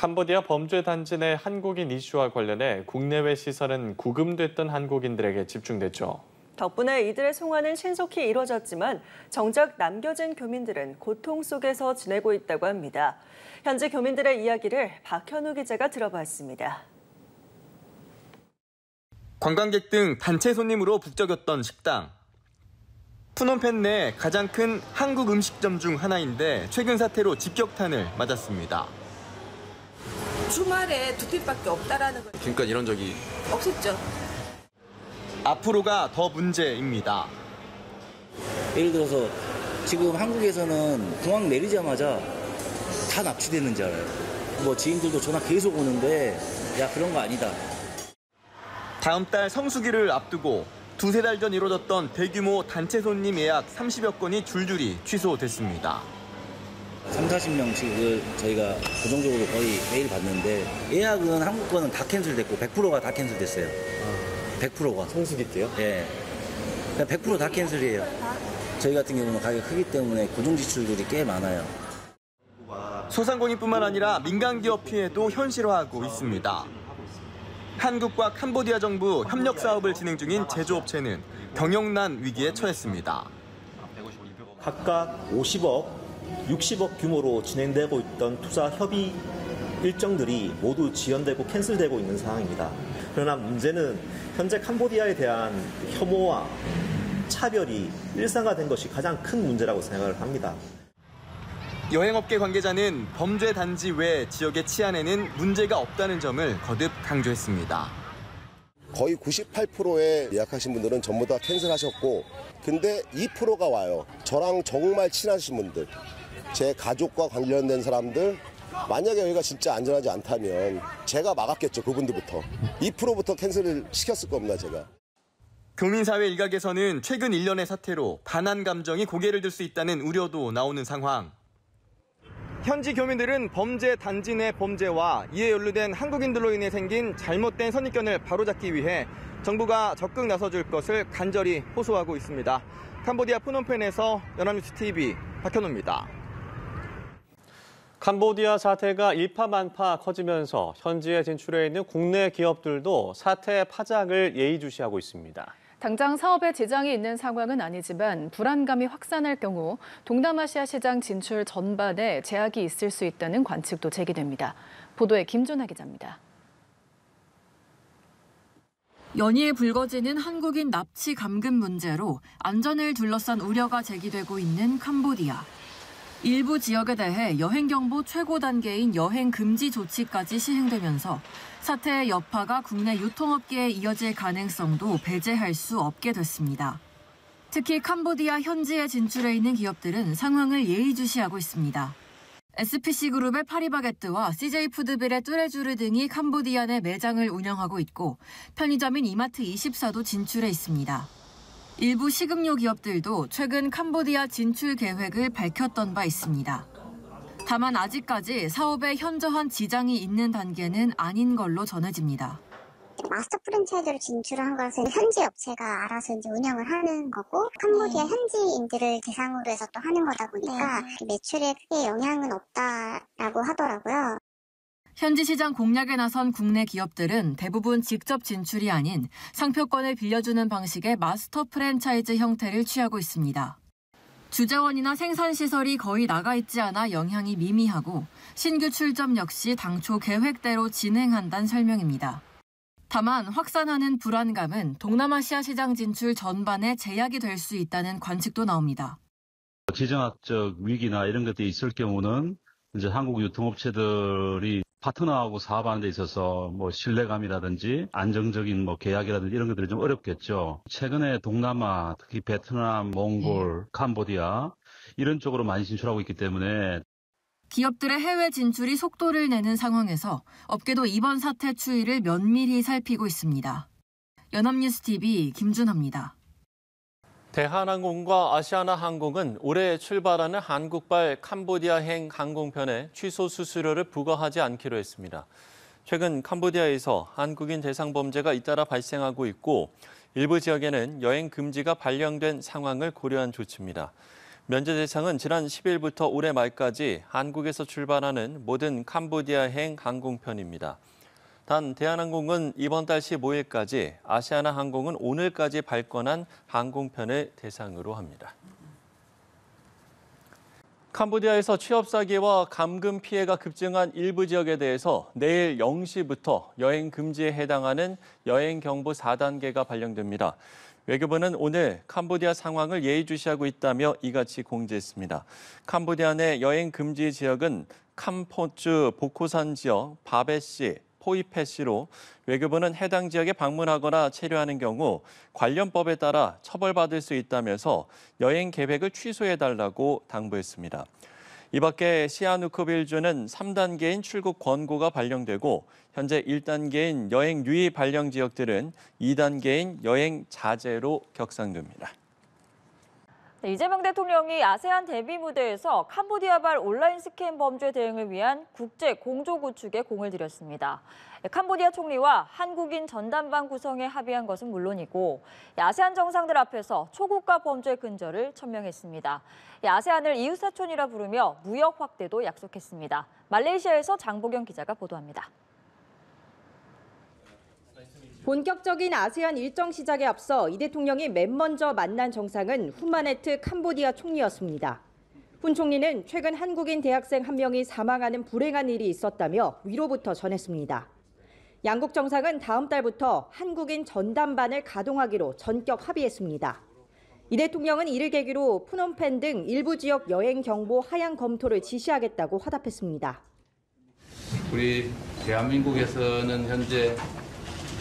캄보디아 범죄 단지 내 한국인 이슈와 관련해 국내외 시선은 구금됐던 한국인들에게 집중됐죠. 덕분에 이들의 송환은 신속히 이뤄졌지만 정작 남겨진 교민들은 고통 속에서 지내고 있다고 합니다. 현지 교민들의 이야기를 박현우 기자가 들어봤습니다. 관광객 등 단체 손님으로 북적였던 식당. 푸놈펜 내 가장 큰 한국 음식점 중 하나인데 최근 사태로 직격탄을 맞았습니다. 주말에 두 팀밖에 없다라는 걸 지금까지 이런 적이 없었죠. 앞으로가 더 문제입니다. 예를 들어서 지금 한국에서는 공항 내리자마자 다 납치되는 줄 알아요. 뭐 지인들도 전화 계속 오는데 야 그런 거 아니다. 다음 달 성수기를 앞두고 두세 달 전 이뤄졌던 대규모 단체 손님 예약 30여 건이 줄줄이 취소됐습니다. 30-40명씩을 저희가 고정적으로 거의 매일 받는데 예약은 한국 거는 다 캔슬됐고 100%가 다 캔슬됐어요. 100%가. 성수기 때요? 예. 그냥 100% 다 캔슬이에요. 저희 같은 경우는 가격이 크기 때문에 고정 지출들이 꽤 많아요. 소상공인뿐만 아니라 민간 기업 피해도 현실화하고 있습니다. 한국과 캄보디아 정부 협력 사업을 진행 중인 제조업체는 경영난 위기에 처했습니다. 각각 50억, 60억 규모로 진행되고 있던 투자 협의 일정들이 모두 지연되고 캔슬되고 있는 상황입니다. 그러나 문제는 현재 캄보디아에 대한 혐오와 차별이 일상화된 것이 가장 큰 문제라고 생각을 합니다. 여행업계 관계자는 범죄 단지 외 지역의 치안에는 문제가 없다는 점을 거듭 강조했습니다. 거의 98%의 예약하신 분들은 전부 다 캔슬하셨고 근데 2%가 와요. 저랑 정말 친하신 분들, 제 가족과 관련된 사람들, 만약에 여기가 진짜 안전하지 않다면 제가 막았겠죠, 그분들부터. 2%부터 캔슬을 시켰을 겁니다, 제가. 교민사회 일각에서는 최근 일련의 사태로 반한 감정이 고개를 들 수 있다는 우려도 나오는 상황. 현지 교민들은 범죄 단지 내 범죄와 이에 연루된 한국인들로 인해 생긴 잘못된 선입견을 바로잡기 위해 정부가 적극 나서줄 것을 간절히 호소하고 있습니다. 캄보디아 푸놈펜에서 연합뉴스 TV 박현우입니다. 캄보디아 사태가 일파만파 커지면서 현지에 진출해 있는 국내 기업들도 사태의 파장을 예의주시하고 있습니다. 당장 사업에 지장이 있는 상황은 아니지만 불안감이 확산할 경우 동남아시아 시장 진출 전반에 제약이 있을 수 있다는 관측도 제기됩니다. 보도에 김준하 기자입니다. 연이에 불거지는 한국인 납치 감금 문제로 안전을 둘러싼 우려가 제기되고 있는 캄보디아. 일부 지역에 대해 여행경보 최고 단계인 여행 금지 조치까지 시행되면서 사태의 여파가 국내 유통업계에 이어질 가능성도 배제할 수 없게 됐습니다. 특히 캄보디아 현지에 진출해 있는 기업들은 상황을 예의주시하고 있습니다. SPC그룹의 파리바게뜨와 CJ푸드빌의 뚜레쥬르 등이 캄보디아 내 매장을 운영하고 있고 편의점인 이마트24도 진출해 있습니다. 일부 식음료 기업들도 최근 캄보디아 진출 계획을 밝혔던 바 있습니다. 다만 아직까지 사업에 현저한 지장이 있는 단계는 아닌 걸로 전해집니다. 마스터 프랜차이즈로 진출한 것은 현지 업체가 알아서 이제 운영을 하는 거고 캄보디아 현지인들을 대상으로 해서 또 하는 거다 보니까 매출에 크게 영향은 없다라고 하더라고요. 현지 시장 공략에 나선 국내 기업들은 대부분 직접 진출이 아닌 상표권을 빌려주는 방식의 마스터 프랜차이즈 형태를 취하고 있습니다. 주재원이나 생산시설이 거의 나가 있지 않아 영향이 미미하고 신규 출점 역시 당초 계획대로 진행한다는 설명입니다. 다만 확산하는 불안감은 동남아시아 시장 진출 전반에 제약이 될 수 있다는 관측도 나옵니다. 지정학적 위기나 이런 것들이 있을 경우는 이제 한국 유통업체들이 파트너하고 사업하는 데 있어서 뭐 신뢰감이라든지 안정적인 뭐 계약이라든지 이런 것들이 좀 어렵겠죠. 최근에 동남아, 특히 베트남, 몽골, 캄보디아 이런 쪽으로 많이 진출하고 있기 때문에 기업들의 해외 진출이 속도를 내는 상황에서 업계도 이번 사태 추이를 면밀히 살피고 있습니다. 연합뉴스 TV 김준하입니다. 대한항공과 아시아나항공은 올해 출발하는 한국발 캄보디아행 항공편에 취소 수수료를 부과하지 않기로 했습니다. 최근 캄보디아에서 한국인 대상 범죄가 잇따라 발생하고 있고 일부 지역에는 여행 금지가 발령된 상황을 고려한 조치입니다. 면제 대상은 지난 10일부터 올해 말까지 한국에서 출발하는 모든 캄보디아행 항공편입니다. 단 대한항공은 이번 달 15일까지, 아시아나항공은 오늘까지 발권한 항공편을 대상으로 합니다. 캄보디아에서 취업 사기와 감금 피해가 급증한 일부 지역에 대해서 내일 0시부터 여행 금지에 해당하는 여행 경보 4단계가 발령됩니다. 외교부는 오늘 캄보디아 상황을 예의주시하고 있다며 이같이 공지했습니다. 캄보디아 내 여행 금지 지역은 캄포주 보코산 지역, 바베시, 포이페시로 외교부는 해당 지역에 방문하거나 체류하는 경우 관련법에 따라 처벌받을 수 있다면서 여행 계획을 취소해달라고 당부했습니다. 이 밖에 시아누크빌주는 3단계인 출국 권고가 발령되고 현재 1단계인 여행 유의 발령 지역들은 2단계인 여행 자제로 격상됩니다. 이재명 대통령이 아세안 대비 무대에서 캄보디아발 온라인 스캠 범죄 대응을 위한 국제 공조 구축에 공을 들였습니다. 캄보디아 총리와 한국인 전담반 구성에 합의한 것은 물론이고 아세안 정상들 앞에서 초국가 범죄 근절을 천명했습니다. 아세안을 이웃사촌이라 부르며 무역 확대도 약속했습니다. 말레이시아에서 장보경 기자가 보도합니다. 본격적인 아세안 일정 시작에 앞서 이 대통령이 맨 먼저 만난 정상은 후마네트 캄보디아 총리였습니다. 훈 총리는 최근 한국인 대학생 한 명이 사망하는 불행한 일이 있었다며 위로부터 전했습니다. 양국 정상은 다음 달부터 한국인 전담반을 가동하기로 전격 합의했습니다. 이 대통령은 이를 계기로 푸놈펜 등 일부 지역 여행 경보 하향 검토를 지시하겠다고 화답했습니다. 우리 대한민국에서는 현재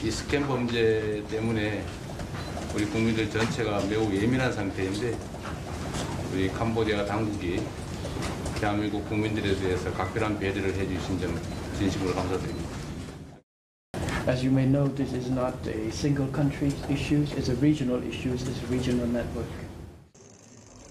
이 스캠 범죄 때문에 우리 국민들 전체가 매우 예민한 상태인데 우리 캄보디아 당국이 대한민국 국민들에 대해서 각별한 배려를 해주신 점 진심으로 감사드립니다. As you may know, this is not a single country's issues, it's a regional issues, it's a regional network.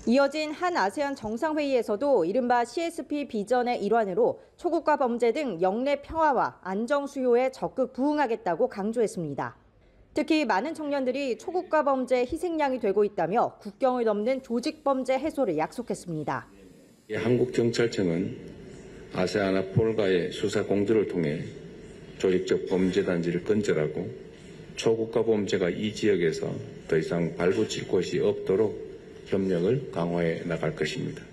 이어진 한 아세안 정상회의에서도 이른바 CSP 비전의 일환으로 초국가 범죄 등 영내 평화와 안정 수요에 적극 부응하겠다고 강조했습니다. 특히 많은 청년들이 초국가 범죄 희생양이 되고 있다며 국경을 넘는 조직 범죄 해소를 약속했습니다. 한국경찰청은 아세아나 폴과의 수사 공조를 통해 조직적 범죄 단지를 근절하고 초국가 범죄가 이 지역에서 더 이상 발붙일 곳이 없도록 협력을 강화해 나갈 것입니다.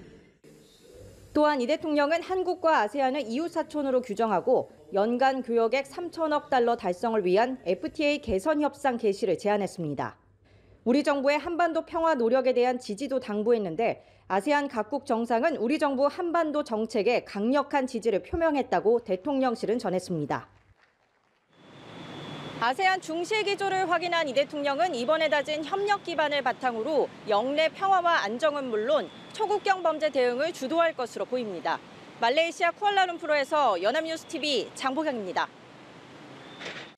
또한 이 대통령은 한국과 아세안을 이웃사촌으로 규정하고 연간 교역액 3천억 달러 달성을 위한 FTA 개선 협상 개시를 제안했습니다. 우리 정부의 한반도 평화 노력에 대한 지지도 당부했는데 아세안 각국 정상은 우리 정부 한반도 정책에 강력한 지지를 표명했다고 대통령실은 전했습니다. 아세안 중시 기조를 확인한 이 대통령은 이번에 다진 협력 기반을 바탕으로 영내 평화와 안정은 물론 초국경 범죄 대응을 주도할 것으로 보입니다. 말레이시아 쿠알라룸푸르에서 연합뉴스TV 장보경입니다.